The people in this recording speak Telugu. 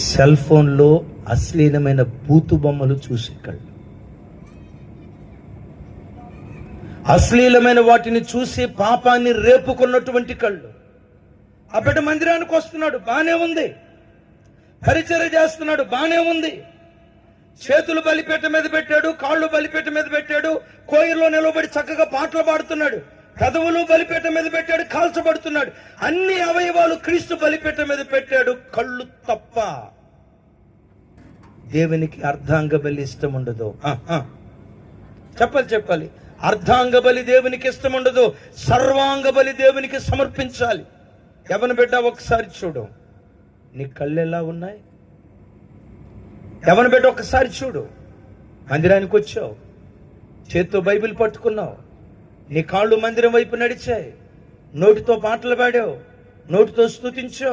సెల్ ఫోన్లో అశ్లీలమైన బూతు బొమ్మలు చూసే కళ్ళు, అశ్లీలమైన వాటిని చూసి పాపాన్ని రేపుకున్నటువంటి కళ్ళు. ఆ బిడ్డ మందిరానికి వస్తున్నాడు, బానే ఉంది, పరిచర్య చేస్తున్నాడు, బానే ఉంది, చేతులు బలిపీట మీద పెట్టాడు, కాళ్ళు బలిపీట మీద పెట్టాడు, కోయిల్లో నిలబడి చక్కగా పాటలు పాడుతున్నాడు, పెదవులు బలిపీట మీద పెట్టాడు, కాల్చబడుతున్నాడు, అన్ని అవయవాలు క్రీస్తు బలిపీట మీద పెట్టాడు, కళ్ళు తప్ప. దేవునికి అర్ధాంగ బలి ఇష్టం ఉండదు. చెప్పాలి, అర్ధాంగ బలి దేవునికి ఇష్టం ఉండదు, సర్వాంగ బలి దేవునికి సమర్పించాలి. ఎవరిని బిడ్డ ఒకసారి చూడు, నీ కళ్ళు ఎలా ఉన్నాయి? ఎవరిని బిడ్డ ఒకసారి చూడు, మందిరానికి వచ్చావు, చేత్తో బైబిల్ పట్టుకున్నావు, నీ కాళ్ళు మందిరం వైపు నడిచాయి, నోటితో పాటలు పాడావు, నోటితో స్తుతించావు.